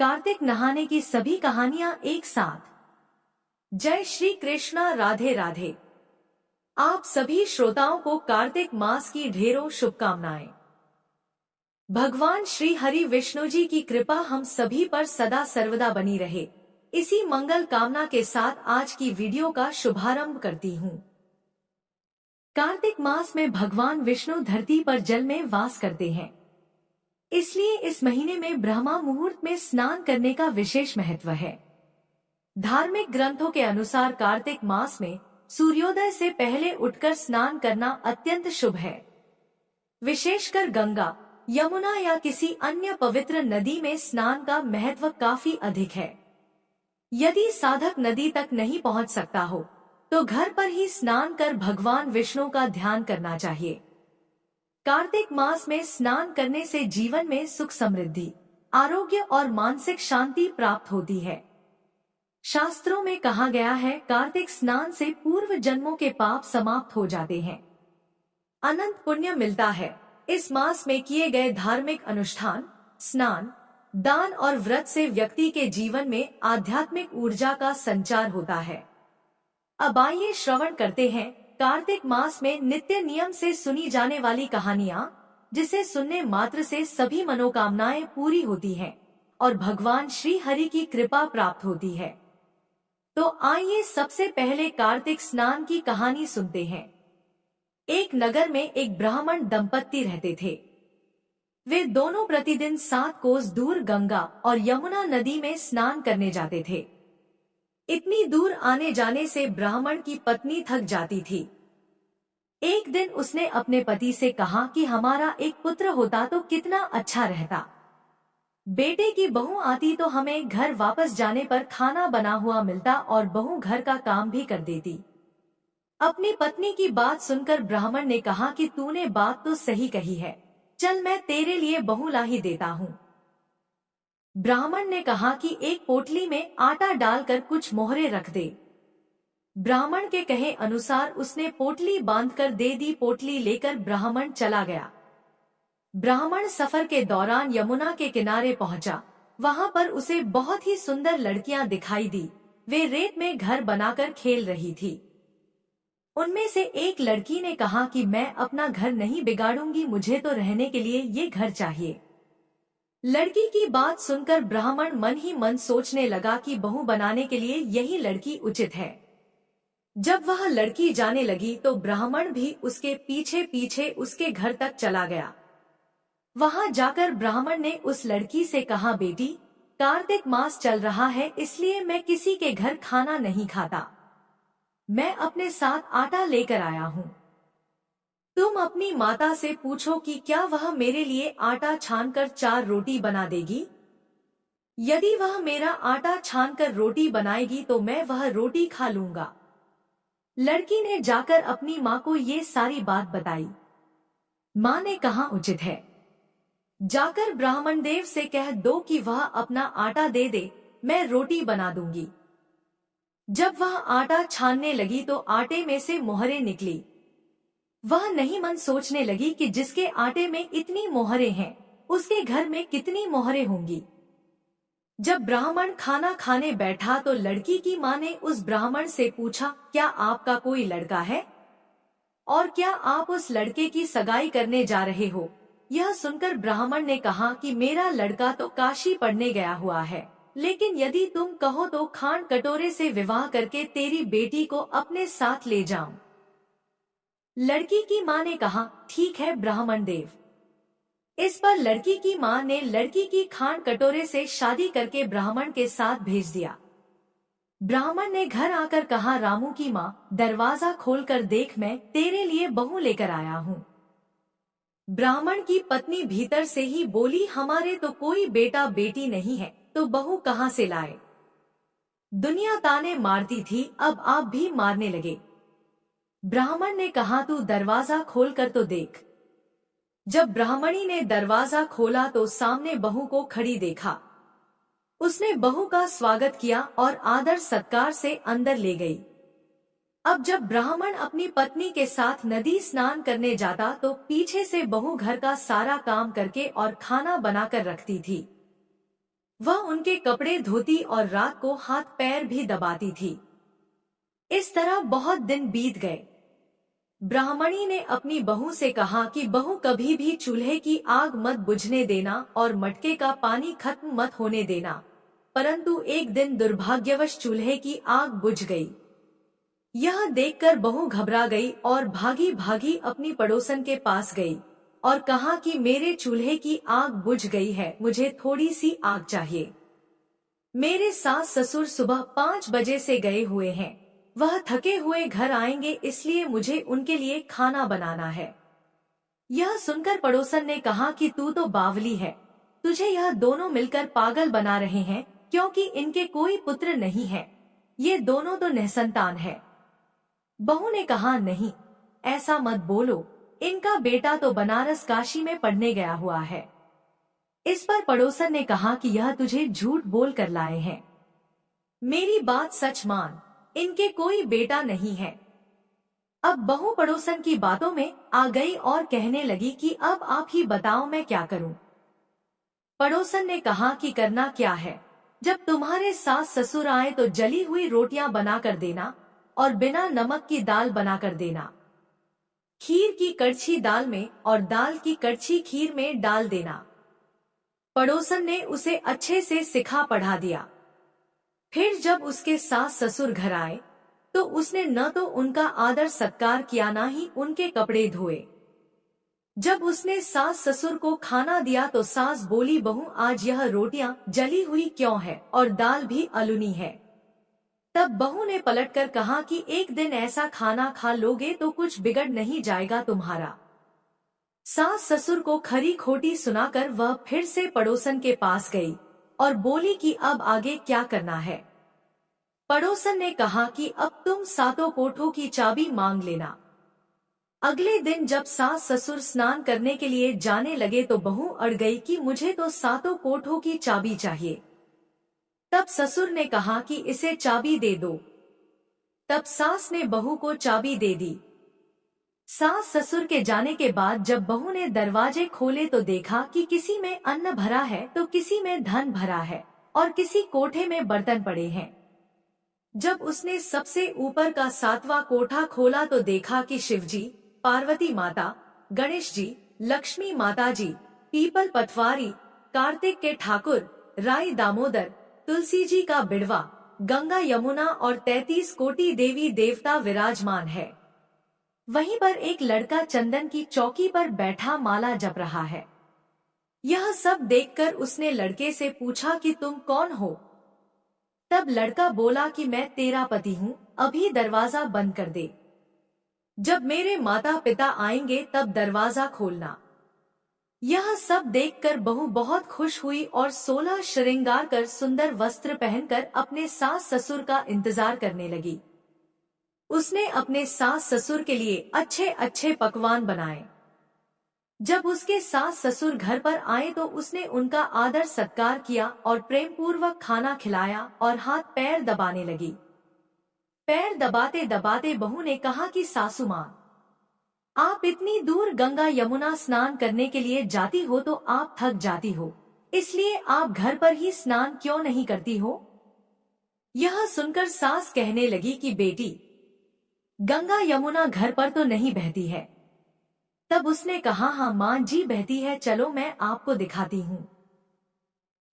कार्तिक नहाने की सभी कहानियां एक साथ। जय श्री कृष्णा, राधे राधे। आप सभी श्रोताओं को कार्तिक मास की ढेरों शुभकामनाएं। भगवान श्री हरि विष्णु जी की कृपा हम सभी पर सदा सर्वदा बनी रहे, इसी मंगल कामना के साथ आज की वीडियो का शुभारंभ करती हूँ। कार्तिक मास में भगवान विष्णु धरती पर जल में वास करते हैं, इसलिए इस महीने में ब्रह्मा मुहूर्त में स्नान करने का विशेष महत्व है। धार्मिक ग्रंथों के अनुसार कार्तिक मास में सूर्योदय से पहले उठकर स्नान करना अत्यंत शुभ है। विशेषकर गंगा, यमुना या किसी अन्य पवित्र नदी में स्नान का महत्व काफी अधिक है। यदि साधक नदी तक नहीं पहुंच सकता हो तो घर पर ही स्नान कर भगवान विष्णु का ध्यान करना चाहिए। कार्तिक मास में स्नान करने से जीवन में सुख समृद्धि, आरोग्य और मानसिक शांति प्राप्त होती है। शास्त्रों में कहा गया है, कार्तिक स्नान से पूर्व जन्मों के पाप समाप्त हो जाते हैं, अनंत पुण्य मिलता है। इस मास में किए गए धार्मिक अनुष्ठान, स्नान, दान और व्रत से व्यक्ति के जीवन में आध्यात्मिक ऊर्जा का संचार होता है। अब आइए श्रवण करते हैं कार्तिक मास में नित्य नियम से सुनी जाने वाली कहानियां, जिसे सुनने मात्र से सभी मनोकामनाएं पूरी होती हैं और भगवान श्री हरि की कृपा प्राप्त होती है। तो आइए सबसे पहले कार्तिक स्नान की कहानी सुनते हैं। एक नगर में एक ब्राह्मण दंपत्ति रहते थे। वे दोनों प्रतिदिन 7 कोस दूर गंगा और यमुना नदी में स्नान करने जाते थे। इतनी दूर आने जाने से ब्राह्मण की पत्नी थक जाती थी। एक दिन उसने अपने पति से कहा कि हमारा एक पुत्र होता तो कितना अच्छा रहता। बेटे की बहू आती तो हमें घर वापस जाने पर खाना बना हुआ मिलता और बहू घर का काम भी कर देती। अपनी पत्नी की बात सुनकर ब्राह्मण ने कहा कि तूने बात तो सही कही है, चल मैं तेरे लिए बहू ला ही देता हूँ। ब्राह्मण ने कहा कि एक पोटली में आटा डालकर कुछ मोहरे रख दे। ब्राह्मण के कहे अनुसार उसने पोटली बांधकर दे दी। पोटली लेकर ब्राह्मण चला गया। ब्राह्मण सफर के दौरान यमुना के किनारे पहुंचा। वहां पर उसे बहुत ही सुंदर लड़कियां दिखाई दी। वे रेत में घर बनाकर खेल रही थी। उनमें से एक लड़की ने कहा कि मैं अपना घर नहीं बिगाड़ूंगी, मुझे तो रहने के लिए ये घर चाहिए। लड़की की बात सुनकर ब्राह्मण मन ही मन सोचने लगा कि बहू बनाने के लिए यही लड़की उचित है। जब वह लड़की जाने लगी तो ब्राह्मण भी उसके पीछे पीछे उसके घर तक चला गया। वहां जाकर ब्राह्मण ने उस लड़की से कहा, बेटी, कार्तिक मास चल रहा है, इसलिए मैं किसी के घर खाना नहीं खाता। मैं अपने साथ आटा लेकर आया हूँ। तुम अपनी माता से पूछो कि क्या वह मेरे लिए आटा छानकर 4 रोटी बना देगी। यदि वह मेरा आटा छानकर रोटी बनाएगी तो मैं वह रोटी खा लूंगा। लड़की ने जाकर अपनी माँ को ये सारी बात बताई। माँ ने कहा, उचित है, जाकर ब्राह्मण देव से कह दो कि वह अपना आटा दे दे, मैं रोटी बना दूंगी। जब वह आटा छानने लगी तो आटे में से मोहरे निकली। वह नहीं मन सोचने लगी कि जिसके आटे में इतनी मोहरे हैं, उसके घर में कितनी मोहरे होंगी। जब ब्राह्मण खाना खाने बैठा तो लड़की की माँ ने उस ब्राह्मण से पूछा, क्या आपका कोई लड़का है और क्या आप उस लड़के की सगाई करने जा रहे हो। यह सुनकर ब्राह्मण ने कहा कि मेरा लड़का तो काशी पढ़ने गया हुआ है, लेकिन यदि तुम कहो तो खांड कटोरे से विवाह करके तेरी बेटी को अपने साथ ले जाऊं। लड़की की माँ ने कहा, ठीक है ब्राह्मण देव। इस पर लड़की की माँ ने लड़की की खांड कटोरे से शादी करके ब्राह्मण के साथ भेज दिया। ब्राह्मण ने घर आकर कहा, रामू की माँ, दरवाजा खोलकर देख, मैं तेरे लिए बहू लेकर आया हूँ। ब्राह्मण की पत्नी भीतर से ही बोली, हमारे तो कोई बेटा बेटी नहीं है, तो बहू कहाँ से लाए। दुनिया ताने मारती थी, अब आप भी मारने लगे। ब्राह्मण ने कहा, तू दरवाजा खोलकर तो देख। जब ब्राह्मणी ने दरवाजा खोला तो सामने बहू को खड़ी देखा। उसने बहू का स्वागत किया और आदर सत्कार से अंदर ले गई। अब जब ब्राह्मण अपनी पत्नी के साथ नदी स्नान करने जाता तो पीछे से बहू घर का सारा काम करके और खाना बनाकर रखती थी। वह उनके कपड़े धोती और रात को हाथ पैर भी दबाती थी। इस तरह बहुत दिन बीत गए। ब्राह्मणी ने अपनी बहू से कहा कि बहू कभी भी चूल्हे की आग मत बुझने देना और मटके का पानी खत्म मत होने देना। परंतु एक दिन दुर्भाग्यवश चूल्हे की आग बुझ गई। यह देखकर बहू घबरा गई और भागी भागी अपनी पड़ोसन के पास गई और कहा कि मेरे चूल्हे की आग बुझ गई है, मुझे थोड़ी सी आग चाहिए। मेरे सास ससुर सुबह 5 बजे से गए हुए हैं, वह थके हुए घर आएंगे, इसलिए मुझे उनके लिए खाना बनाना है। यह सुनकर पड़ोसन ने कहा कि तू तो बावली है, तुझे यह दोनों मिलकर पागल बना रहे हैं, क्योंकि इनके कोई पुत्र नहीं है, ये दोनों तो निसंतान है। बहू ने कहा नहीं, ऐसा मत बोलो, इनका बेटा तो बनारस काशी में पढ़ने गया हुआ है। इस पर पड़ोसन ने कहा कि यह तुझे झूठ बोल कर लाए हैं, मेरी बात सच मान, इनके कोई बेटा नहीं है। अब बहू पड़ोसन की बातों में आ गई और कहने लगी कि अब आप ही बताओ मैं क्या करूं। पड़ोसन ने कहा कि करना क्या है, जब तुम्हारे सास ससुर आए तो जली हुई रोटियां बना कर देना और बिना नमक की दाल बना कर देना। खीर की कड़छी दाल में और दाल की कड़छी खीर में डाल देना। पड़ोसन ने उसे अच्छे से सिखा पढ़ा दिया। फिर जब उसके सास ससुर घर आए तो उसने न तो उनका आदर सत्कार किया, न ही उनके कपड़े धोए। जब उसने सास ससुर को खाना दिया तो सास बोली, बहू आज यह रोटियां जली हुई क्यों है और दाल भी अलुनी है। तब बहू ने पलटकर कहा कि एक दिन ऐसा खाना खा लोगे तो कुछ बिगड़ नहीं जाएगा तुम्हारा। सास ससुर को खरी खोटी सुनाकर वह फिर से पड़ोसन के पास गई और बोली कि अब आगे क्या करना है। पड़ोसन ने कहा कि अब तुम सातों कोठों की चाबी मांग लेना। अगले दिन जब सास ससुर स्नान करने के लिए जाने लगे तो बहू अड़ गई कि मुझे तो सातों कोठों की चाबी चाहिए। तब ससुर ने कहा कि इसे चाबी दे दो। तब सास ने बहू को चाबी दे दी। सास ससुर के जाने के बाद जब बहू ने दरवाजे खोले तो देखा कि किसी में अन्न भरा है तो किसी में धन भरा है और किसी कोठे में बर्तन पड़े हैं। जब उसने सबसे ऊपर का 7वां कोठा खोला तो देखा कि शिवजी, पार्वती माता, गणेश जी, लक्ष्मी माता जी, पीपल पटवारी, कार्तिक के ठाकुर, राई दामोदर, तुलसी जी का बिड़वा, गंगा यमुना और 33 कोटि देवी देवता विराजमान है। वहीं पर एक लड़का चंदन की चौकी पर बैठा माला जप रहा है। यह सब देखकर उसने लड़के से पूछा कि तुम कौन हो। तब लड़का बोला कि मैं तेरा पति हूँ, अभी दरवाजा बंद कर दे। जब मेरे माता पिता आएंगे तब दरवाजा खोलना। यह सब देखकर बहू बहुत खुश हुई और 16 श्रृंगार कर सुंदर वस्त्र पहनकर अपने सास ससुर का इंतजार करने लगी। उसने अपने सास ससुर के लिए अच्छे अच्छे पकवान बनाए। जब उसके सास ससुर घर पर आए तो उसने उनका आदर सत्कार किया और प्रेम पूर्वक खाना खिलाया और हाथ पैर दबाने लगी। पैर दबाते दबाते बहू ने कहा कि सासू माँ, आप इतनी दूर गंगा यमुना स्नान करने के लिए जाती हो तो आप थक जाती हो, इसलिए आप घर पर ही स्नान क्यों नहीं करती हो। यह सुनकर सास कहने लगी कि बेटी, गंगा यमुना घर पर तो नहीं बहती है। तब उसने कहा, हाँ माँ जी बहती है, चलो मैं आपको दिखाती हूँ।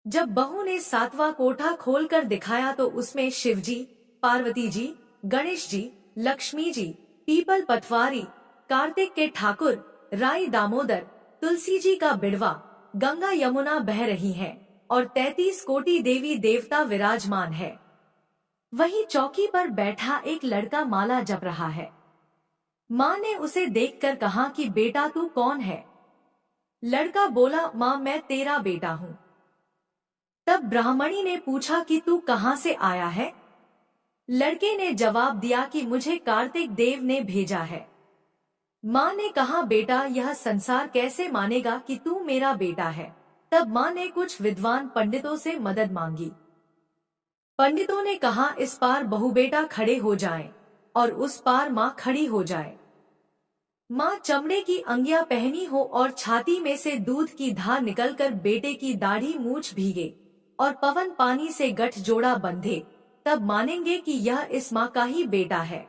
जब बहू ने 7वां कोठा खोलकर दिखाया तो उसमें शिवजी, पार्वती जी, गणेश जी, लक्ष्मी जी, पीपल पटवारी, कार्तिक के ठाकुर, राई दामोदर, तुलसी जी का बिड़वा, गंगा यमुना बह रही हैं और 33 कोटि देवी देवता विराजमान है। वहीं चौकी पर बैठा एक लड़का माला जप रहा है। माँ ने उसे देखकर कहा कि बेटा तू कौन है। लड़का बोला, माँ मैं तेरा बेटा हूँ। तब ब्राह्मणी ने पूछा कि तू कहाँ से आया है। लड़के ने जवाब दिया कि मुझे कार्तिक देव ने भेजा है। माँ ने कहा, बेटा यह संसार कैसे मानेगा कि तू मेरा बेटा है। तब माँ ने कुछ विद्वान पंडितों से मदद मांगी। पंडितों ने कहा, इस पार बहू बेटा खड़े हो जाएं और उस पार माँ खड़ी हो जाए। माँ चमड़े की अंगिया पहनी हो और छाती में से दूध की धार निकलकर बेटे की दाढ़ी मूछ भीगे। और पवन पानी से गठजोड़ा बंधे, तब मानेंगे कि यह इस माँ का ही बेटा है।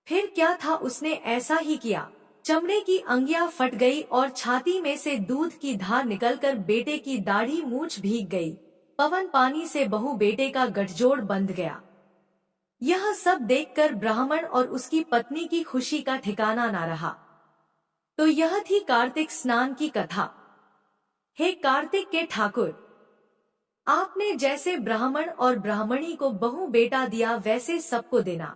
फिर क्या था, उसने ऐसा ही किया। चमड़े की अंगिया फट गई और छाती में से दूध की धार निकलकर बेटे की दाढ़ी मूंछ भीग गई। पवन पानी से बहू बेटे का गठजोड़ बंध गया। यह सब देखकर ब्राह्मण और उसकी पत्नी की खुशी का ठिकाना न रहा। तो यह थी कार्तिक स्नान की कथा। हे कार्तिक के ठाकुर, आपने जैसे ब्राह्मण और ब्राह्मणी को बहू बेटा दिया वैसे सबको देना।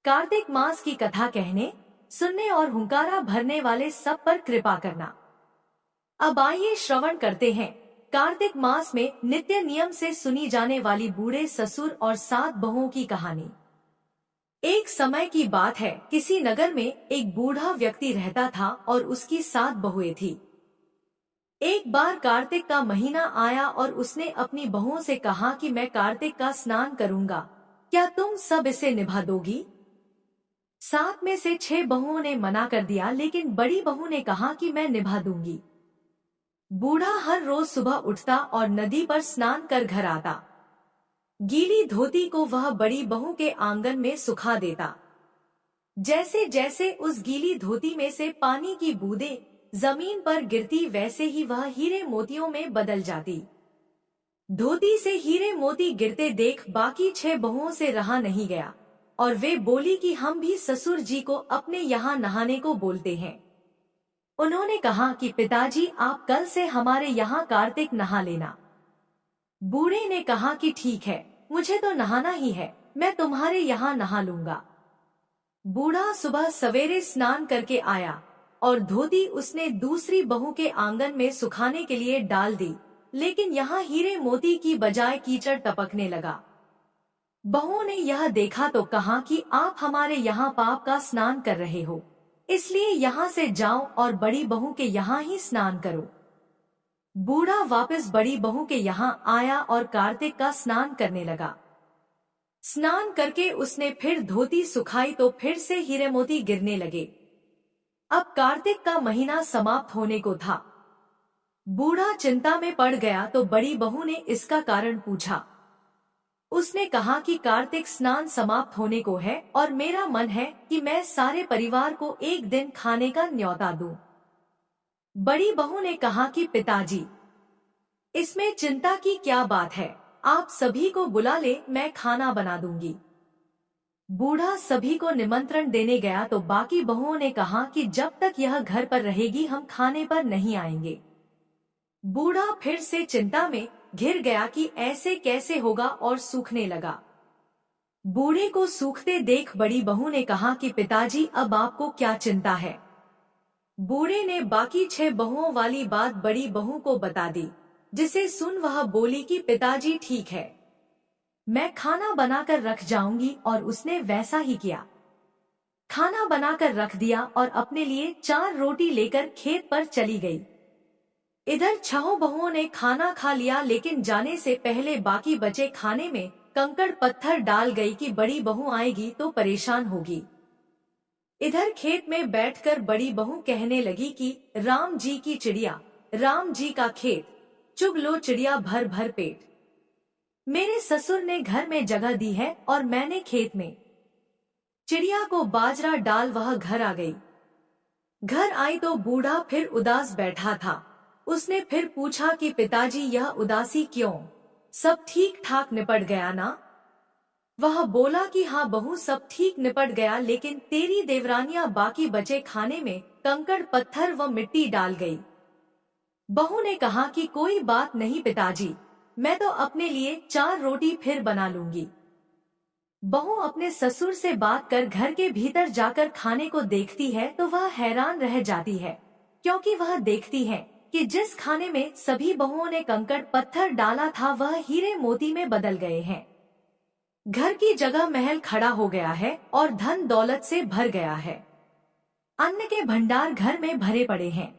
कार्तिक मास की कथा कहने, सुनने और हुंकारा भरने वाले सब पर कृपा करना। अब आइए श्रवण करते हैं कार्तिक मास में नित्य नियम से सुनी जाने वाली बूढ़े ससुर और 7 बहुओं की कहानी। एक समय की बात है, किसी नगर में एक बूढ़ा व्यक्ति रहता था और उसकी 7 बहुएं थी। एक बार कार्तिक का महीना आया और उसने अपनी बहुओं से कहा कि मैं कार्तिक का स्नान करूंगा, क्या तुम सब इसे निभा दोगी? 7 में से 6 बहुओं ने मना कर दिया, लेकिन बड़ी बहू ने कहा कि मैं निभा दूंगी। बूढ़ा हर रोज सुबह उठता और नदी पर स्नान कर घर आता। गीली धोती को वह बड़ी बहू के आंगन में सुखा देता। जैसे जैसे उस गीली धोती में से पानी की बूंदें जमीन पर गिरती, वैसे ही वह हीरे मोतियों में बदल जाती। धोती से हीरे मोती गिरते देख बाकी 6 बहुओं से रहा नहीं गया और वे बोली कि हम भी ससुर जी को अपने यहाँ नहाने को बोलते हैं। उन्होंने कहा कि पिताजी, आप कल से हमारे यहाँ कार्तिक नहा लेना। बूढ़े ने कहा कि ठीक है, मुझे तो नहाना ही है, मैं तुम्हारे यहाँ नहा लूंगा। बूढ़ा सुबह सवेरे स्नान करके आया और धोती उसने दूसरी बहू के आंगन में सुखाने के लिए डाल दी, लेकिन यहाँ हीरे मोती की बजाय कीचड़ टपकने लगा। बहुओं ने यह देखा तो कहा कि आप हमारे यहाँ पाप का स्नान कर रहे हो, इसलिए यहाँ से जाओ और बड़ी बहू के यहाँ ही स्नान करो। बूढ़ा वापस बड़ी बहू के यहाँ आया और कार्तिक का स्नान करने लगा। स्नान करके उसने फिर धोती सुखाई तो फिर से हीरे मोती गिरने लगे। अब कार्तिक का महीना समाप्त होने को था। बूढ़ा चिंता में पड़ गया तो बड़ी बहू ने इसका कारण पूछा। उसने कहा कि कार्तिक स्नान समाप्त होने को है और मेरा मन है कि मैं सारे परिवार को एक दिन खाने का न्योता दूं। बड़ी बहू ने कहा कि पिताजी, इसमें चिंता की क्या बात है, आप सभी को बुला ले, मैं खाना बना दूंगी। बूढ़ा सभी को निमंत्रण देने गया तो बाकी बहुओं ने कहा कि जब तक यह घर पर रहेगी हम खाने पर नहीं आएंगे। बूढ़ा फिर से चिंता में घिर गया कि ऐसे कैसे होगा और सूखने लगा। बूढ़े को सूखते देख बड़ी बहू ने कहा कि पिताजी, अब आपको क्या चिंता है? बूढ़े ने बाकी 6 बहुओं वाली बात बड़ी बहू को बता दी, जिसे सुन वह बोली कि पिताजी ठीक है, मैं खाना बनाकर रख जाऊंगी। और उसने वैसा ही किया। खाना बनाकर रख दिया और अपने लिए 4 रोटी लेकर खेत पर चली गई। इधर 6 बहुओं ने खाना खा लिया, लेकिन जाने से पहले बाकी बचे खाने में कंकड़ पत्थर डाल गई कि बड़ी बहू आएगी तो परेशान होगी। इधर खेत में बैठकर बड़ी बहू कहने लगी कि राम जी की चिड़िया, राम जी का खेत, चुग लो चिड़िया भर भर पेट। मेरे ससुर ने घर में जगह दी है और मैंने खेत में। चिड़िया को बाजरा डाल वह घर आ गई। घर आई तो बूढ़ा फिर उदास बैठा था। उसने फिर पूछा कि पिताजी, यह उदासी क्यों? सब ठीक ठाक निपट गया ना? वह बोला कि हाँ बहू, सब ठीक निपट गया, लेकिन तेरी देवरानियां बाकी बचे खाने में कंकड़ पत्थर व मिट्टी डाल गई। बहू ने कहा कि कोई बात नहीं पिताजी, मैं तो अपने लिए 4 रोटी फिर बना लूंगी। बहू अपने ससुर से बात कर घर के भीतर जाकर खाने को देखती है तो वह हैरान रह जाती है, क्योंकि वह देखती है कि जिस खाने में सभी बहुओं ने कंकड़ पत्थर डाला था वह हीरे मोती में बदल गए हैं। घर की जगह महल खड़ा हो गया है और धन दौलत से भर गया है। अन्न के भंडार घर में भरे पड़े हैं।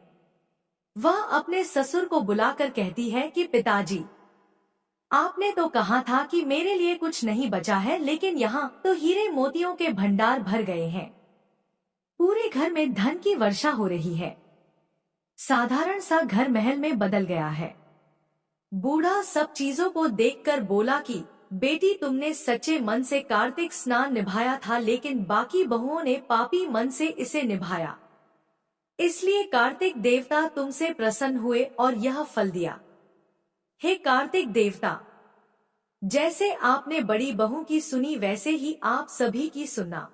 वह अपने ससुर को बुलाकर कहती है कि पिताजी, आपने तो कहा था कि मेरे लिए कुछ नहीं बचा है, लेकिन यहाँ तो हीरे मोतियों के भंडार भर गए हैं। पूरे घर में धन की वर्षा हो रही है। साधारण सा घर महल में बदल गया है। बूढ़ा सब चीजों को देखकर बोला कि बेटी, तुमने सच्चे मन से कार्तिक स्नान निभाया था, लेकिन बाकी बहुओं ने पापी मन से इसे निभाया। इसलिए कार्तिक देवता तुमसे प्रसन्न हुए और यह फल दिया। हे कार्तिक देवता, जैसे आपने बड़ी बहू की सुनी, वैसे ही आप सभी की सुनना।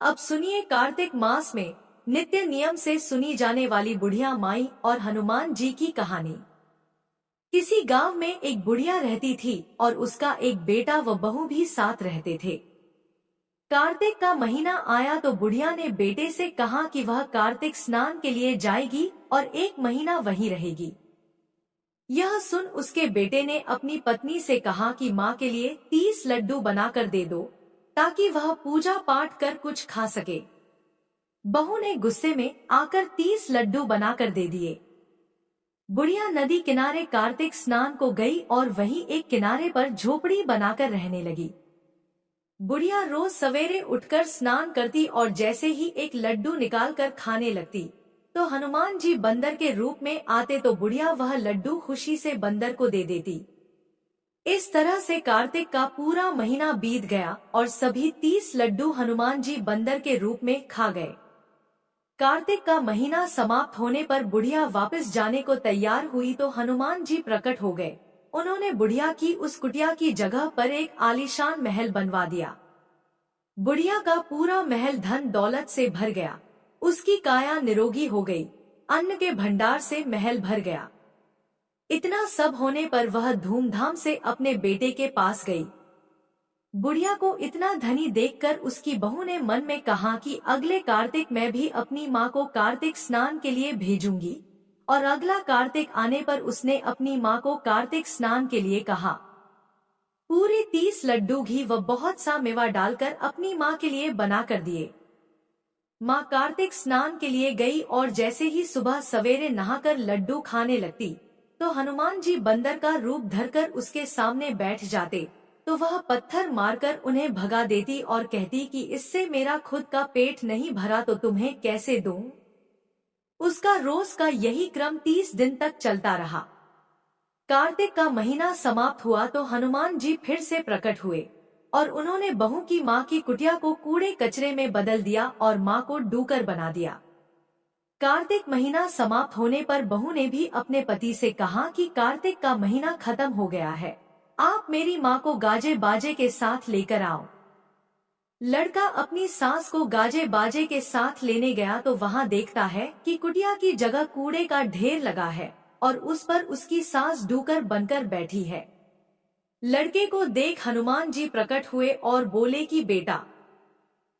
अब सुनिए कार्तिक मास में नित्य नियम से सुनी जाने वाली बुढ़िया माई और हनुमान जी की कहानी। किसी गांव में एक बुढ़िया रहती थी और उसका एक बेटा व बहू भी साथ रहते थे। कार्तिक का महीना आया तो बुढ़िया ने बेटे से कहा कि वह कार्तिक स्नान के लिए जाएगी और 1 महीना वहीं रहेगी। यह सुन उसके बेटे ने अपनी पत्नी से कहा कि माँ के लिए 30 लड्डू बनाकर दे दो, ताकि वह पूजा पाठ कर कुछ खा सके। बहू ने गुस्से में आकर 30 लड्डू बनाकर दे दिए। बुढ़िया नदी किनारे कार्तिक स्नान को गई और वहीं एक किनारे पर झोपड़ी बनाकर रहने लगी। बुढ़िया रोज सवेरे उठकर स्नान करती और जैसे ही एक लड्डू निकालकर खाने लगती तो हनुमान जी बंदर के रूप में आते तो बुढ़िया वह लड्डू खुशी से बंदर को दे देती। इस तरह से कार्तिक का पूरा महीना बीत गया और सभी 30 लड्डू हनुमान जी बंदर के रूप में खा गए। कार्तिक का महीना समाप्त होने पर बुढ़िया वापस जाने को तैयार हुई तो हनुमान जी प्रकट हो गए। उन्होंने बुढ़िया की उस कुटिया की जगह पर एक आलीशान महल बनवा दिया। बुढ़िया का पूरा महल धन दौलत से भर गया। उसकी काया निरोगी हो गई। अन्न के भंडार से महल भर गया। इतना सब होने पर वह धूमधाम से अपने बेटे के पास गई। बुढ़िया को इतना धनी देखकर उसकी बहू ने मन में कहा कि अगले कार्तिक मैं भी अपनी माँ को कार्तिक स्नान के लिए भेजूंगी। और अगला कार्तिक आने पर उसने अपनी माँ को कार्तिक स्नान के लिए कहा। पूरे 30 लड्डू घी व बहुत सा मेवा डालकर अपनी माँ के लिए बना कर दिए। माँ कार्तिक स्नान के लिए गई और जैसे ही सुबह सवेरे नहाकर लड्डू खाने लगती तो हनुमान जी बंदर का रूप धरकर उसके सामने बैठ जाते तो वह पत्थर मारकर उन्हें भगा देती और कहती कि इससे मेरा खुद का पेट नहीं भरा तो तुम्हें कैसे दूं। उसका रोज का यही क्रम 30 दिन तक चलता रहा। कार्तिक का महीना समाप्त हुआ तो हनुमान जी फिर से प्रकट हुए और उन्होंने बहू की माँ की कुटिया को कूड़े कचरे में बदल दिया और माँ को डूकर बना दिया। कार्तिक महीना समाप्त होने पर बहू ने भी अपने पति से कहा कि कार्तिक का महीना खत्म हो गया है, आप मेरी माँ को गाजे बाजे के साथ लेकर आओ। लड़का अपनी सास को गाजे बाजे के साथ लेने गया तो वहाँ देखता है कि कुटिया की जगह कूड़े का ढेर लगा है और उस पर उसकी सास डूकर बनकर बैठी है। लड़के को देख हनुमान जी प्रकट हुए और बोले कि बेटा,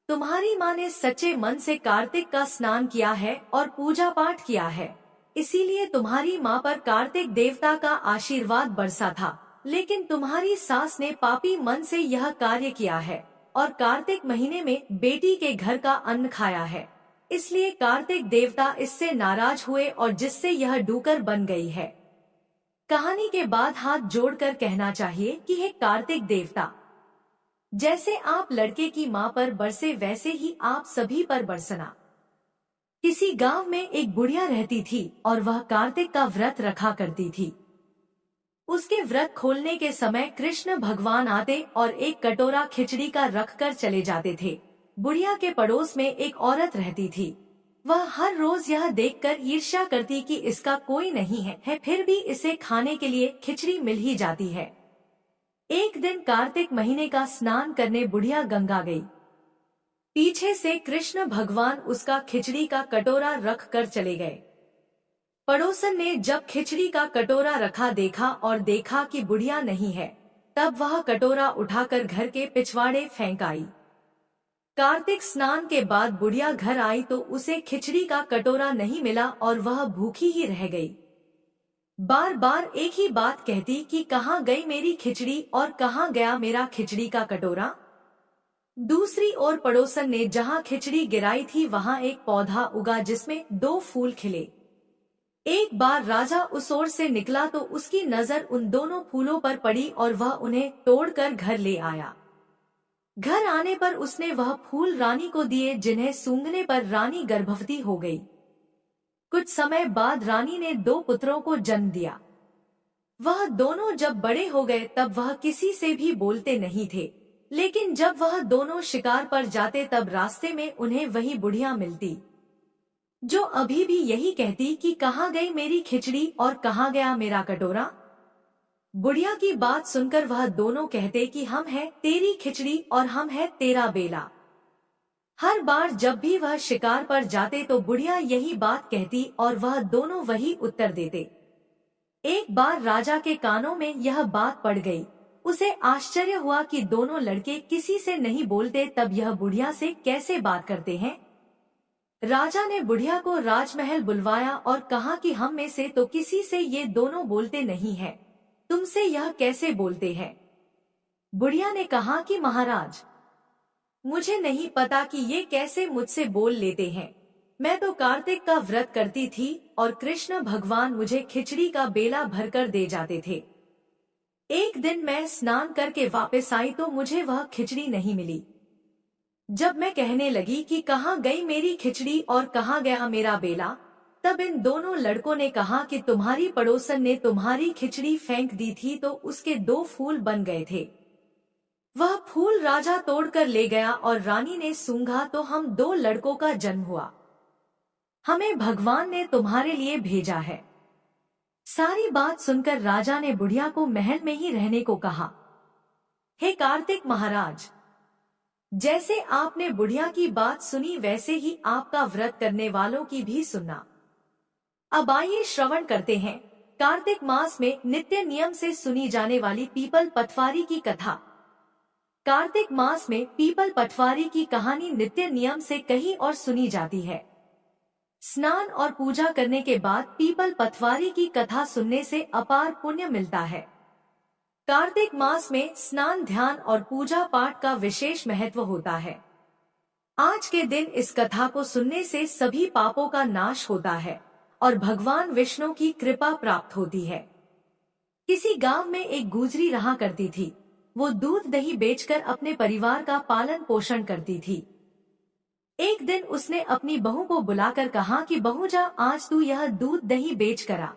तुम्हारी माँ ने सच्चे मन से कार्तिक का स्नान किया है और पूजा पाठ किया है, इसीलिए तुम्हारी माँ पर कार्तिक देवता का आशीर्वाद बरसा था। लेकिन तुम्हारी सास ने पापी मन से यह कार्य किया है और कार्तिक महीने में बेटी के घर का अन्न खाया है, इसलिए कार्तिक देवता इससे नाराज हुए और जिससे यह डूकर बन गई है। कहानी के बाद हाथ जोड़कर कहना चाहिए कि हे कार्तिक देवता, जैसे आप लड़के की माँ पर बरसे वैसे ही आप सभी पर बरसना। किसी गांव में एक बुढ़िया रहती थी और वह कार्तिक का व्रत रखा करती थी। उसके व्रत खोलने के समय कृष्ण भगवान आते और एक कटोरा खिचड़ी का रख कर चले जाते थे। बुढ़िया के पड़ोस में एक औरत रहती थी। वह हर रोज यह देखकर ईर्ष्या करती कि इसका कोई नहीं है, फिर भी इसे खाने के लिए खिचड़ी मिल ही जाती है। एक दिन कार्तिक महीने का स्नान करने बुढ़िया गंगा गई। पीछे से कृष्ण भगवान उसका खिचड़ी का कटोरा रख कर चले गए। पड़ोसन ने जब खिचड़ी का कटोरा रखा देखा और देखा कि बुढ़िया नहीं है, तब वह कटोरा उठाकर घर के पिछवाड़े फेंक आई। कार्तिक स्नान के बाद बुढ़िया घर आई तो उसे खिचड़ी का कटोरा नहीं मिला और वह भूखी ही रह गई। बार बार एक ही बात कहती कि कहाँ गई मेरी खिचड़ी और कहाँ गया मेरा खिचड़ी का कटोरा। दूसरी ओर पड़ोसन ने जहाँ खिचड़ी गिराई थी वहाँ एक पौधा उगा जिसमें 2 फूल खिले। एक बार राजा उस ओर से निकला तो उसकी नजर उन दोनों फूलों पर पड़ी और वह उन्हें तोड़कर घर ले आया। घर आने पर उसने वह फूल रानी को दिए, जिन्हें सूंघने पर रानी गर्भवती हो गई। कुछ समय बाद रानी ने 2 पुत्रों को जन्म दिया। वह दोनों जब बड़े हो गए तब वह किसी से भी बोलते नहीं थे, लेकिन जब वह दोनों शिकार पर जाते तब रास्ते में उन्हें वही बुढ़िया मिलती, जो अभी भी यही कहती कि कहाँ गई मेरी खिचड़ी और कहाँ गया मेरा कटोरा। बुढ़िया की बात सुनकर वह दोनों कहते कि हम हैं तेरी खिचड़ी और हम हैं तेरा बेला। हर बार जब भी वह शिकार पर जाते तो बुढ़िया यही बात कहती और वह दोनों वही उत्तर देते। एक बार राजा के कानों में यह बात पड़ गई। उसे आश्चर्य हुआ कि दोनों लड़के किसी से नहीं बोलते, तब यह बुढ़िया से कैसे बात करते हैं। राजा ने बुढ़िया को राजमहल बुलवाया और कहा कि हम में से तो किसी से ये दोनों बोलते नहीं हैं, तुमसे यह कैसे बोलते हैं। बुढ़िया ने कहा कि महाराज, मुझे नहीं पता कि ये कैसे मुझसे बोल लेते हैं। मैं तो कार्तिक का व्रत करती थी और कृष्ण भगवान मुझे खिचड़ी का बेला भरकर दे जाते थे। एक दिन मैं स्नान करके वापस आई तो मुझे वह खिचड़ी नहीं मिली। जब मैं कहने लगी कि कहाँ गई मेरी खिचड़ी और कहाँ गया मेरा बेला, तब इन दोनों लड़कों ने कहा कि तुम्हारी पड़ोसन ने तुम्हारी खिचड़ी फेंक दी थी तो उसके 2 फूल बन गए थे। वह फूल राजा तोड़कर ले गया और रानी ने सूंघा तो हम 2 लड़कों का जन्म हुआ। हमें भगवान ने तुम्हारे लिए भेजा है। सारी बात सुनकर राजा ने बुढ़िया को महल में ही रहने को कहा। हे कार्तिक महाराज, जैसे आपने बुढ़िया की बात सुनी वैसे ही आपका व्रत करने वालों की भी सुनना। अब आइए श्रवण करते हैं कार्तिक मास में नित्य नियम से सुनी जाने वाली पीपल पटवारी की कथा। कार्तिक मास में पीपल पटवारी की कहानी नित्य नियम से कही और सुनी जाती है। स्नान और पूजा करने के बाद पीपल पटवारी की कथा सुनने से अपार पुण्य मिलता है। कार्तिक मास में स्नान, ध्यान और पूजा पाठ का विशेष महत्व होता है। आज के दिन इस कथा को सुनने से सभी पापों का नाश होता है और भगवान विष्णु की कृपा प्राप्त होती है। किसी गांव में एक गुजरी रहा करती थी। वो दूध दही बेचकर अपने परिवार का पालन पोषण करती थी। एक दिन उसने अपनी बहू को बुलाकर कहा कि बहू जा, आज तू यह दूध दही बेच कर आ।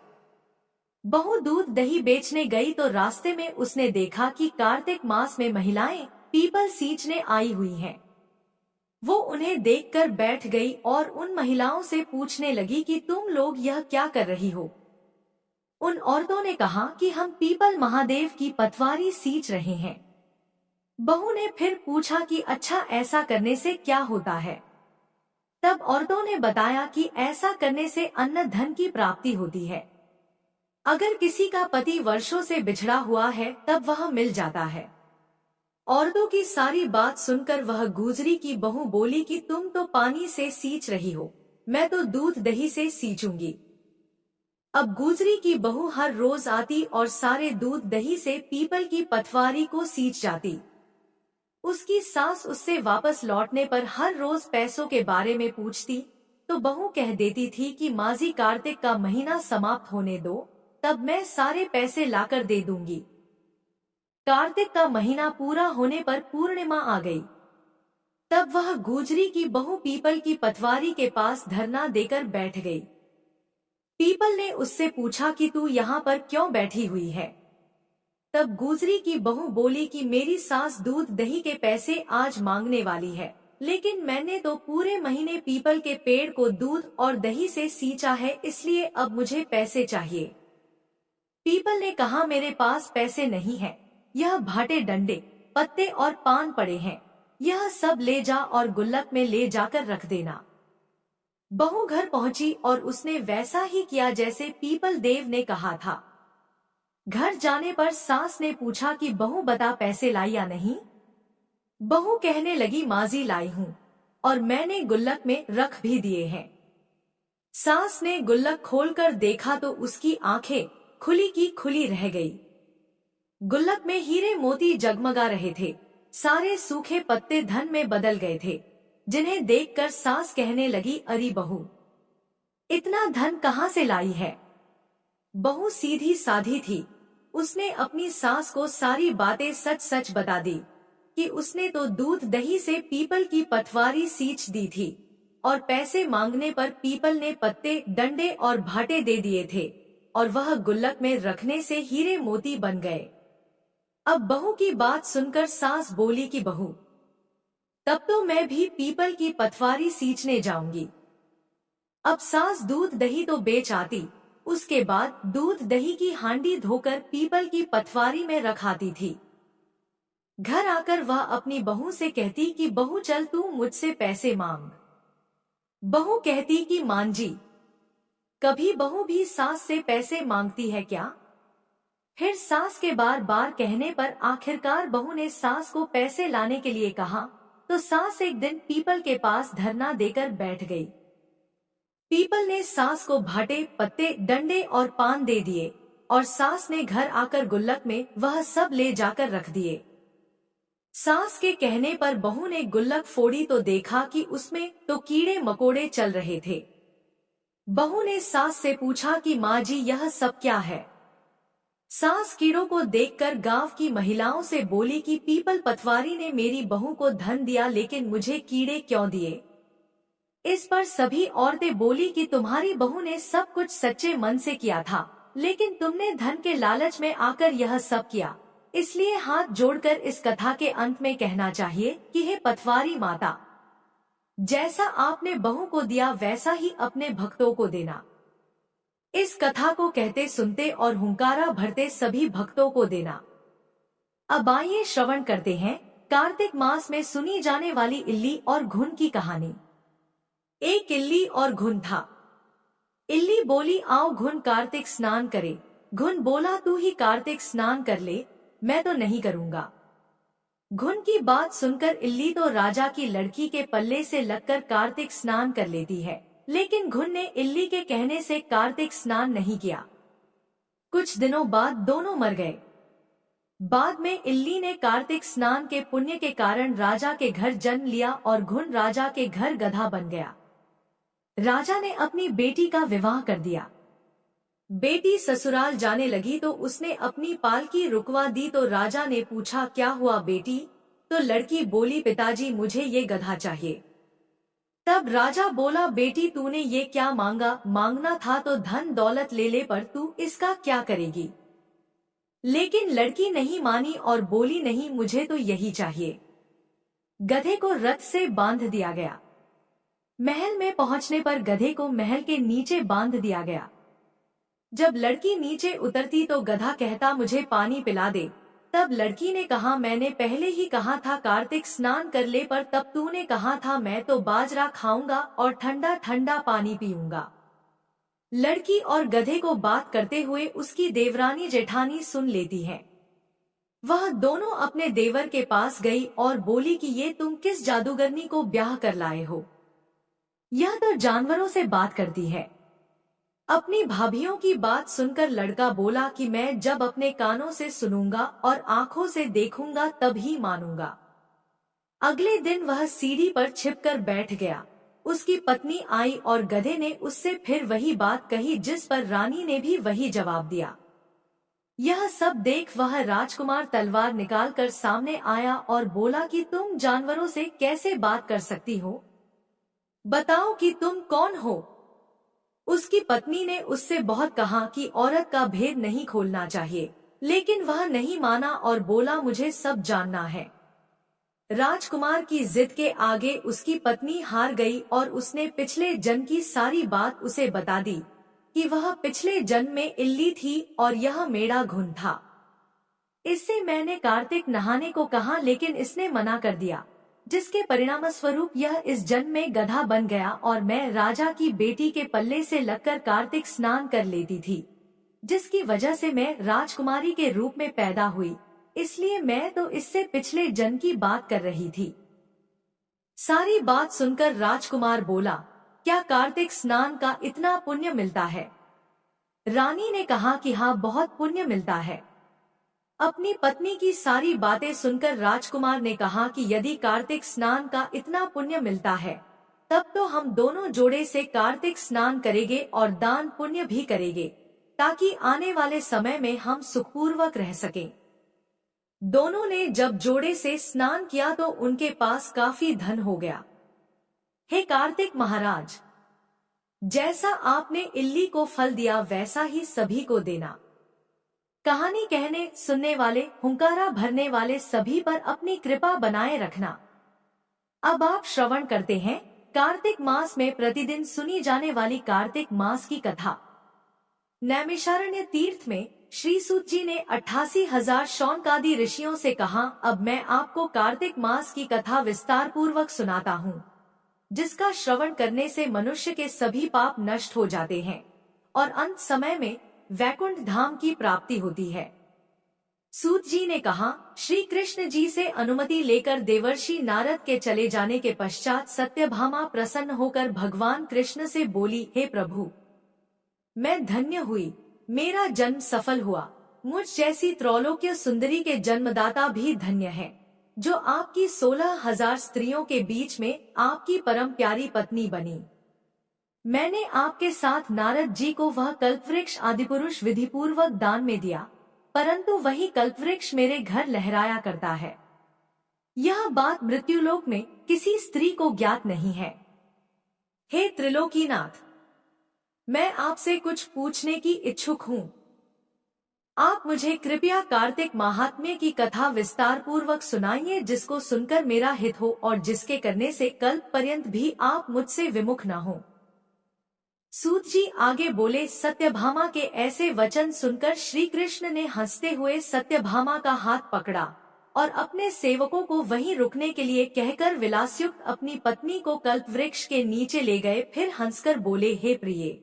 बहू दूध दही बेचने गई तो रास्ते में उसने देखा कि कार्तिक मास में महिलाएं पीपल सींचने आई हुई हैं। वो उन्हें देखकर बैठ गई और उन महिलाओं से पूछने लगी कि तुम लोग यह क्या कर रही हो। उन औरतों ने कहा कि हम पीपल महादेव की पटवारी सींच रहे हैं। बहू ने फिर पूछा कि अच्छा, ऐसा करने से क्या होता है। तब औरतों ने बताया कि ऐसा करने से अन्न धन की प्राप्ति होती है। अगर किसी का पति वर्षों से बिछड़ा हुआ है तब वह मिल जाता है। औरतों की सारी बात सुनकर वह गुजरी की बहू बोली कि तुम तो पानी से सींच रही हो, मैं तो दूध दही से सींचूंगी। अब गुजरी की बहू हर रोज आती और सारे दूध दही से पीपल की पटवारी को सींच जाती। उसकी सास उससे वापस लौटने पर हर रोज पैसों के बारे में पूछती तो बहू कह देती थी कि माजी कार्तिक का महीना समाप्त होने दो, तब मैं सारे पैसे लाकर दे दूंगी। कार्तिक का महीना पूरा होने पर पूर्णिमा आ गई। तब वह गुजरी की बहू पीपल की पटवारी के पास धरना देकर बैठ गई। पीपल ने उससे पूछा कि तू यहाँ पर क्यों बैठी हुई है। तब गुजरी की बहू बोली कि मेरी सास दूध दही के पैसे आज मांगने वाली है, लेकिन मैंने तो पूरे महीने पीपल के पेड़ को दूध और दही से सींचा है, इसलिए अब मुझे पैसे चाहिए। पीपल ने कहा मेरे पास पैसे नहीं है, यह भाटे डंडे पत्ते और पान पड़े हैं, यह सब ले जा और गुल्लक में ले जाकर रख देना। बहू घर पहुंची और उसने वैसा ही किया जैसे पीपल देव ने कहा था। घर जाने पर सास ने पूछा कि बहू बता पैसे लाई या नहीं। बहू कहने लगी माजी लाई हूँ और मैंने गुल्लक में रख भी दिए हैं। सास ने गुल्लक खोलकर देखा तो उसकी आंखें खुली की खुली रह गई। गुल्लक में हीरे मोती जगमगा रहे थे, सारे सूखे पत्ते धन में बदल गए थे, जिन्हें देखकर सास कहने लगी अरे बहू, इतना धन कहाँ से लाई है। बहू सीधी साधी थी, उसने अपनी सास को सारी बातें सच सच बता दी कि उसने तो दूध दही से पीपल की पटवारी सींच दी थी और पैसे मांगने पर पीपल ने पत्ते डंडे और भाटे दे दिए थे और वह गुल्लक में रखने से हीरे मोती बन गए। अब बहू की बात सुनकर सास बोली कि बहू, तब तो मैं भी पीपल की पटवारी सींचने जाऊंगी। अब सास दूध दही तो बेच आती, उसके बाद दूध दही की हांडी धोकर पीपल की पटवारी में रखाती थी। घर आकर वह अपनी बहू से कहती कि बहू चल तू मुझसे पैसे मांग। बहू कहती कि मान जी। कभी बहू भी सास से पैसे मांगती है क्या? फिर सास के बार बार कहने पर आखिरकार बहू ने सास को पैसे लाने के लिए कहा, तो सास एक दिन पीपल के पास धरना देकर बैठ गई। पीपल ने सास को भाटे, पत्ते, डंडे और पान दे दिए और सास ने घर आकर गुल्लक में वह सब ले जाकर रख दिए। सास के कहने पर बहू ने गुल्लक फोड़ी तो देखा कि उसमें तो कीड़े मकोड़े चल रहे थे। बहू ने सास से पूछा कि माँ जी यह सब क्या है? सास कीड़ों को देखकर गांव की महिलाओं से बोली कि पीपल पटवारी ने मेरी बहू को धन दिया, लेकिन मुझे कीड़े क्यों दिए? इस पर सभी औरतें बोली कि तुम्हारी बहू ने सब कुछ सच्चे मन से किया था, लेकिन तुमने धन के लालच में आकर यह सब किया। इसलिए हाथ जोड़कर इस कथा के अंत में कहना चाहिए कि हे पटवारी माता, जैसा आपने बहू को दिया वैसा ही अपने भक्तों को देना। इस कथा को कहते सुनते और हुंकारा भरते सभी भक्तों को देना। अब आइए श्रवण करते हैं कार्तिक मास में सुनी जाने वाली इल्ली और घुन की कहानी। एक इल्ली और घुन था। इल्ली बोली आओ घुन कार्तिक स्नान करे। घुन बोला तू ही कार्तिक स्नान कर ले, मैं तो नहीं करूंगा। घुन की बात सुनकर इल्ली तो राजा की लड़की के पल्ले से लगकर कार्तिक स्नान कर लेती है, लेकिन घुन ने इल्ली के कहने से कार्तिक स्नान नहीं किया। कुछ दिनों बाद दोनों मर गए। बाद में इल्ली ने कार्तिक स्नान के पुण्य के कारण राजा के घर जन्म लिया और घुन राजा के घर गधा बन गया। राजा ने अपनी बेटी का विवाह कर दिया। बेटी ससुराल जाने लगी तो उसने अपनी पालकी रुकवा दी, तो राजा ने पूछा क्या हुआ बेटी? तो लड़की बोली पिताजी मुझे ये गधा चाहिए। तब राजा बोला बेटी तूने ये क्या मांगा? मांगना था तो धन दौलत ले ले, पर तू इसका क्या करेगी? लेकिन लड़की नहीं मानी और बोली नहीं, मुझे तो यही चाहिए। गधे को रथ से बांध दिया गया। महल में पहुंचने पर गधे को महल के नीचे बांध दिया गया। जब लड़की नीचे उतरती तो गधा कहता मुझे पानी पिला दे। तब लड़की ने कहा मैंने पहले ही कहा था कार्तिक स्नान कर ले, पर तब तूने कहा था मैं तो बाजरा खाऊंगा और ठंडा ठंडा पानी पीऊंगा। लड़की और गधे को बात करते हुए उसकी देवरानी जेठानी सुन लेती है। वह दोनों अपने देवर के पास गई और बोली कि ये तुम किस जादूगरनी को ब्याह कर लाए हो? यह तो जानवरों से बात करती है। अपनी भाभियों की बात सुनकर लड़का बोला कि मैं जब अपने कानों से सुनूंगा और आंखों से देखूंगा तब ही मानूंगा। अगले दिन वह सीढ़ी पर छिपकर बैठ गया। उसकी पत्नी आई और गधे ने उससे फिर वही बात कही, जिस पर रानी ने भी वही जवाब दिया। यह सब देख वह राजकुमार तलवार निकालकर सामने आया और बोला कि तुम जानवरों से कैसे बात कर सकती हो? बताओ कि तुम कौन हो? उसकी पत्नी ने उससे बहुत कहा कि औरत का भेद नहीं खोलना चाहिए, लेकिन वह नहीं माना और बोला मुझे सब जानना है। राजकुमार की जिद के आगे उसकी पत्नी हार गई और उसने पिछले जन्म की सारी बात उसे बता दी कि वह पिछले जन्म में इल्ली थी और यह मेरा घुन था। इससे मैंने कार्तिक नहाने को कहा, लेकिन इसने मना कर दिया, जिसके परिणाम स्वरूप यह इस जन्म में गधा बन गया और मैं राजा की बेटी के पल्ले से लगकर कार्तिक स्नान कर लेती थी, जिसकी वजह से मैं राजकुमारी के रूप में पैदा हुई। इसलिए मैं तो इससे पिछले जन्म की बात कर रही थी। सारी बात सुनकर राजकुमार बोला क्या कार्तिक स्नान का इतना पुण्य मिलता है? रानी ने कहा कि हाँ बहुत पुण्य मिलता है। अपनी पत्नी की सारी बातें सुनकर राजकुमार ने कहा कि यदि कार्तिक स्नान का इतना पुण्य मिलता है तब तो हम दोनों जोड़े से कार्तिक स्नान करेंगे और दान पुण्य भी करेंगे, ताकि आने वाले समय में हम सुखपूर्वक रह सकें। दोनों ने जब जोड़े से स्नान किया तो उनके पास काफी धन हो गया। हे कार्तिक महाराज, जैसा आपने इल्ली को फल दिया वैसा ही सभी को देना। कहानी कहने सुनने वाले हुंकारा भरने वाले सभी पर अपनी कृपा बनाए रखना। अब आप श्रवण करते हैं कार्तिक मास में प्रतिदिन सुनी जाने वाली कार्तिक मास की कथा। नैमिषारण्य तीर्थ में श्री सूत जी ने 88,000 शौनकादि ऋषियों से कहा, अब मैं आपको कार्तिक मास की कथा विस्तार पूर्वक सुनाता हूँ, जिसका श्रवण करने से मनुष्य के सभी पाप नष्ट हो जाते हैं और अंत समय में वैकुंठ धाम की प्राप्ति होती है। सूत जी ने कहा, श्री कृष्ण जी से अनुमति लेकर देवर्षि नारद के चले जाने के पश्चात सत्यभामा प्रसन्न होकर भगवान कृष्ण से बोली, हे प्रभु, मैं धन्य हुई, मेरा जन्म सफल हुआ। मुझ जैसी त्रैलोक्य सुंदरी के जन्मदाता भी धन्य है, जो आपकी 16,000 स्त्रियों के बीच में आपकी परम प्यारी पत्नी बनी। मैंने आपके साथ नारद जी को वह कल्पवृक्ष आदिपुरुष विधि पूर्वक दान में दिया, परंतु वही कल्पवृक्ष मेरे घर लहराया करता है। यह बात मृत्युलोक में किसी स्त्री को ज्ञात नहीं है। हे त्रिलोकीनाथ, मैं आपसे कुछ पूछने की इच्छुक हूँ। आप मुझे कृपया कार्तिक महात्म्य की कथा विस्तार पूर्वक सुनाइए, जिसको सुनकर मेरा हित हो और जिसके करने से कल्प पर्यंत भी आप मुझसे विमुख न हो। सूत जी आगे बोले, सत्यभामा के ऐसे वचन सुनकर श्री कृष्ण ने हंसते हुए सत्यभामा का हाथ पकड़ा और अपने सेवकों को वहीं रुकने के लिए कहकर विलासयुक्त अपनी पत्नी को कल्पवृक्ष के नीचे ले गए। फिर हंसकर बोले, हे प्रिय,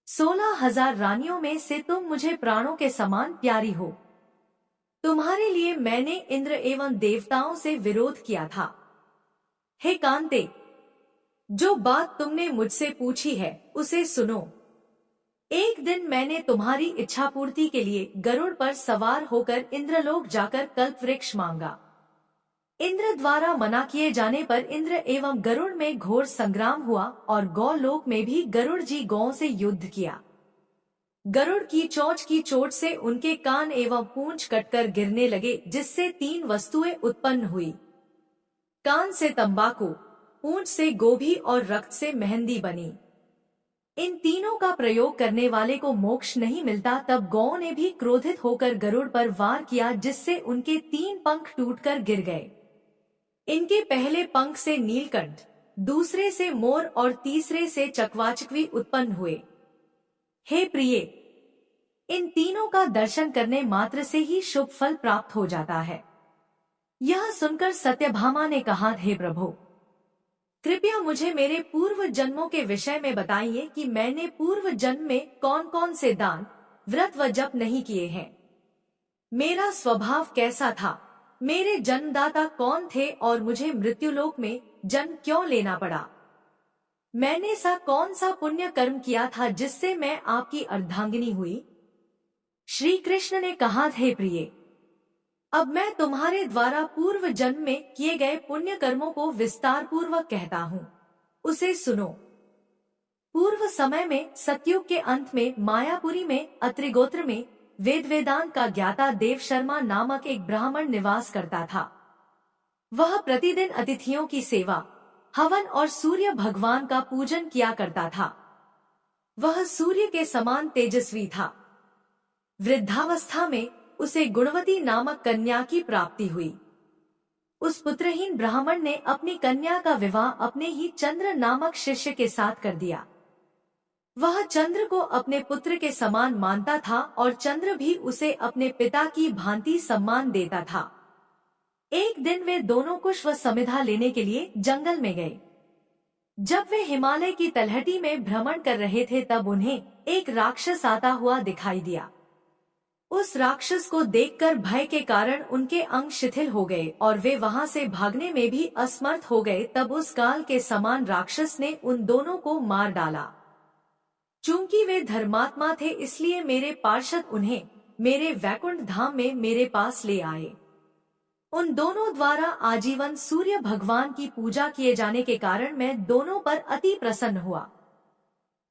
16,000 रानियों में से तुम मुझे प्राणों के समान प्यारी हो। तुम्हारे लिए मैंने इंद्र एवं देवताओं से विरोध किया था। हे कांते, जो बात तुमने मुझसे पूछी है उसे सुनो। एक दिन मैंने तुम्हारी इच्छा पूर्ति के लिए गरुड़ पर सवार होकर इंद्रलोक जाकर कल्पवृक्ष मांगा। इंद्र द्वारा मना किए जाने पर इंद्र एवं गरुड़ में घोर संग्राम हुआ और गौलोक में भी गरुड़ जी गौ से युद्ध किया। गरुड़ की चोंच से उनके कान एवं पूंछ कटकर गिरने लगे, जिससे 3 वस्तुएं उत्पन्न हुई। कान से तंबाकू, पूंछ से गोभी और रक्त से मेहंदी बनी। इन तीनों का प्रयोग करने वाले को मोक्ष नहीं मिलता। तब गौ ने भी क्रोधित होकर गरुड़ पर वार किया, जिससे उनके 3 पंख टूटकर गिर गए। इनके पहले पंख से नीलकंठ, दूसरे से मोर और तीसरे से चकवाचकवी उत्पन्न हुए। हे प्रिय, इन तीनों का दर्शन करने मात्र से ही शुभ फल प्राप्त हो जाता है। यह सुनकर सत्यभामा ने कहा, हे प्रभु, कृपया मुझे मेरे पूर्व जन्मों के विषय में बताइए कि मैंने पूर्व जन्म में कौन कौन से दान, व्रत व जप नहीं किए हैं। मेरा स्वभाव कैसा था, मेरे जन्मदाता कौन थे और मुझे मृत्युलोक में जन्म क्यों लेना पड़ा। मैंने कौन सा पुण्य कर्म किया था जिससे मैं आपकी अर्धांगिनी हुई। श्री कृष्ण ने कहा, हे प्रिय, अब मैं तुम्हारे द्वारा पूर्व जन्म में किए गए पुण्य कर्मों को विस्तार पूर्वक कहता हूँ, उसे सुनो। पूर्व समय में सतयुग के अंत में मायापुरी में अत्रिगोत्र में वेदांत का ज्ञाता देव शर्मा नामक एक ब्राह्मण निवास करता था। वह प्रतिदिन अतिथियों की सेवा, हवन और सूर्य भगवान का पूजन किया करता था। वह सूर्य के समान तेजस्वी था। वृद्धावस्था में उसे गुणवती नामक कन्या की प्राप्ति हुई। उस पुत्रहीन ब्राह्मण ने अपनी कन्या का विवाह अपने ही चंद्र नामक शिष्य के साथ कर दिया। वह चंद्र को अपने पुत्र के समान मानता था और चंद्र भी उसे अपने पिता की भांति सम्मान देता था। एक दिन वे दोनों कुश व समिधा लेने के लिए जंगल में गए। जब वे हिमालय की तलहटी में भ्रमण कर रहे थे, तब उन्हें एक राक्षस आता हुआ दिखाई दिया। उस राक्षस को देखकर भय के कारण उनके अंग शिथिल हो गए और वे वहां से भागने में भी असमर्थ हो गए। तब उस काल के समान राक्षस ने उन दोनों को मार डाला। चूंकि वे धर्मात्मा थे, इसलिए मेरे पार्षद उन्हें मेरे वैकुंठ धाम में मेरे पास ले आए। उन दोनों द्वारा आजीवन सूर्य भगवान की पूजा किए जाने के कारण मैं दोनों पर अति प्रसन्न हुआ।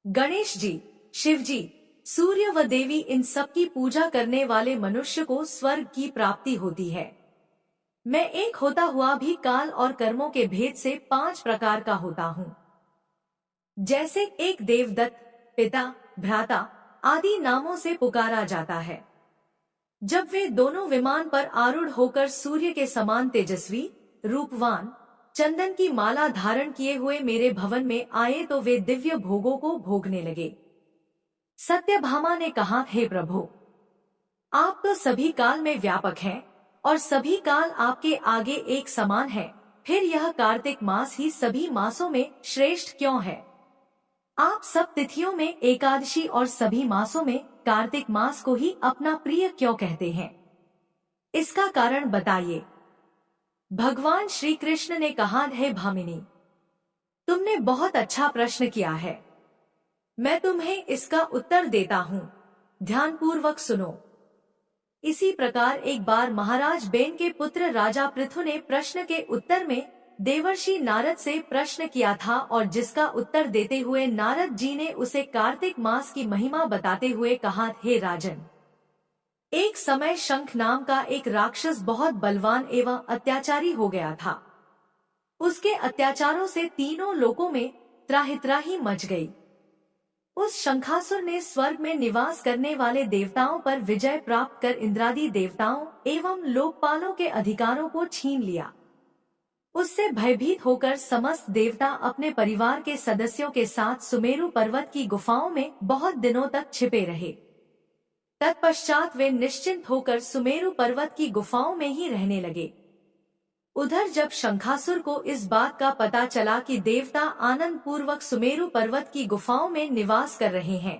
गणेश जी, शिव जी, सूर्य व देवी, इन सब की पूजा करने वाले मनुष्य को स्वर्ग की प्राप्ति होती है। मैं एक होता हुआ भी काल और कर्मों के भेद से 5 प्रकार का होता हूँ। जैसे एक देवदत्त, पिता, भ्राता आदि नामों से पुकारा जाता है। जब वे दोनों विमान पर आरूढ़ होकर सूर्य के समान तेजस्वी, रूपवान, चंदन की माला धारण किए हुए मेरे भवन में आए तो वे दिव्य भोगों को भोगने लगे। सत्यभामा ने कहा, हे प्रभु, आप तो सभी काल में व्यापक हैं और सभी काल आपके आगे एक समान है। फिर यह कार्तिक मास ही सभी मासों में श्रेष्ठ क्यों है? आप सब तिथियों में एकादशी और सभी मासों में कार्तिक मास को ही अपना प्रिय क्यों कहते हैं? इसका कारण बताइए। भगवान श्री कृष्ण ने कहा, हे भामिनी, तुमने बहुत अच्छा प्रश्न किया है। मैं तुम्हें इसका उत्तर देता हूँ, ध्यानपूर्वक सुनो। इसी प्रकार एक बार महाराज बेन के पुत्र राजा पृथु ने प्रश्न के उत्तर में देवर्षि नारद से प्रश्न किया था और जिसका उत्तर देते हुए नारद जी ने उसे कार्तिक मास की महिमा बताते हुए कहा, हे राजन, एक समय शंख नाम का एक राक्षस बहुत बलवान एवं अत्याचारी हो गया था। उसके अत्याचारों से तीनों लोकों में त्राहि मच गई। उस शंखासुर ने स्वर्ग में निवास करने वाले देवताओं पर विजय प्राप्त कर इंद्रादि देवताओं एवं लोकपालों के अधिकारों को छीन लिया। उससे भयभीत होकर समस्त देवता अपने परिवार के सदस्यों के साथ सुमेरु पर्वत की गुफाओं में बहुत दिनों तक छिपे रहे। तत्पश्चात वे निश्चिंत होकर सुमेरु पर्वत की गुफाओं में ही रहने लगे। उधर जब शंखासुर को इस बात का पता चला कि देवता आनंद पूर्वक सुमेरु पर्वत की गुफाओं में निवास कर रहे हैं,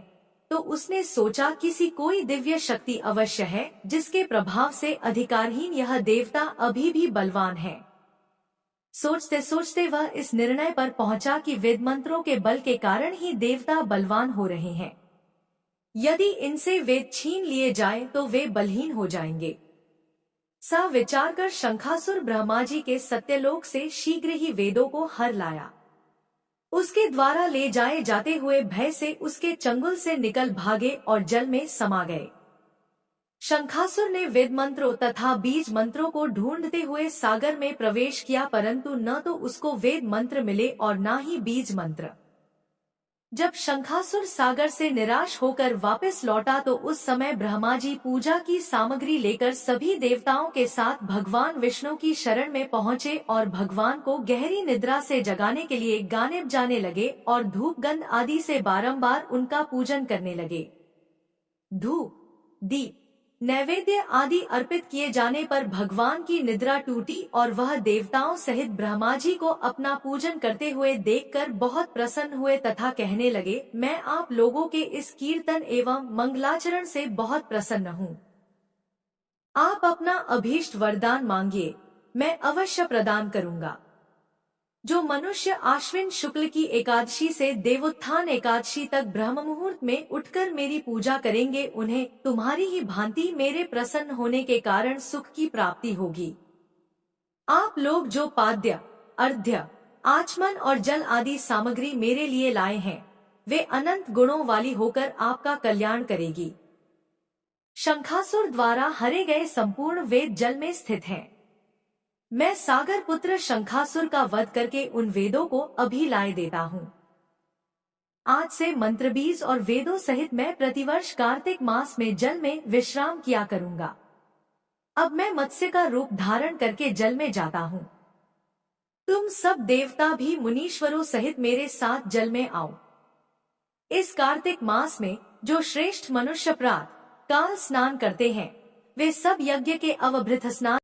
तो उसने सोचा किसी कोई दिव्य शक्ति अवश्य है जिसके प्रभाव से अधिकारहीन यह देवता अभी भी बलवान है। सोचते सोचते वह इस निर्णय पर पहुंचा कि वेद मंत्रों के बल के कारण ही देवता बलवान हो रहे हैं। यदि इनसे वेद छीन लिए जाए तो वे बलहीन हो जाएंगे। सा विचार कर शंखासुर ब्रह्मा जी के सत्यलोक से शीघ्र ही वेदों को हर लाया। उसके द्वारा ले जाए जाते हुए भय से उसके चंगुल से निकल भागे और जल में समा गए। शंखासुर ने वेद मंत्रों तथा बीज मंत्रों को ढूंढते हुए सागर में प्रवेश किया, परंतु न तो उसको वेद मंत्र मिले और न ही बीज मंत्र। जब शंखासुर सागर से निराश होकर वापस लौटा तो उस समय ब्रह्मा जी पूजा की सामग्री लेकर सभी देवताओं के साथ भगवान विष्णु की शरण में पहुँचे और भगवान को गहरी निद्रा से जगाने के लिए गाने बजाने लगे और धूप गंध आदि से बारंबार उनका पूजन करने लगे। धूप, दीप, नैवेद्य आदि अर्पित किए जाने पर भगवान की निद्रा टूटी और वह देवताओं सहित ब्रह्मा जी को अपना पूजन करते हुए देखकर बहुत प्रसन्न हुए तथा कहने लगे, मैं आप लोगों के इस कीर्तन एवं मंगलाचरण से बहुत प्रसन्न हूँ। आप अपना अभीष्ट वरदान मांगिए, मैं अवश्य प्रदान करूँगा। जो मनुष्य आश्विन शुक्ल की एकादशी से देवोत्थान एकादशी तक ब्रह्म मुहूर्त में उठकर मेरी पूजा करेंगे, उन्हें तुम्हारी ही भांति मेरे प्रसन्न होने के कारण सुख की प्राप्ति होगी। आप लोग जो पाद्य, अर्घ्य, आचमन और जल आदि सामग्री मेरे लिए लाए हैं, वे अनंत गुणों वाली होकर आपका कल्याण करेगी। शंखासुर द्वारा हरे गए संपूर्ण वेद जल में स्थित हैं। मैं सागर पुत्र शंखासुर का वध करके उन वेदों को अभी लाए देता हूँ। आज से मंत्रबीज और वेदों सहित मैं प्रतिवर्ष कार्तिक मास में जल में विश्राम किया करूँगा। अब मैं मत्स्य का रूप धारण करके जल में जाता हूँ। तुम सब देवता भी मुनीश्वरों सहित मेरे साथ जल में आओ। इस कार्तिक मास में जो श्रेष्ठ मनुष्य प्रातः काल स्नान करते हैं, वे सब यज्ञ के अवभृत स्नान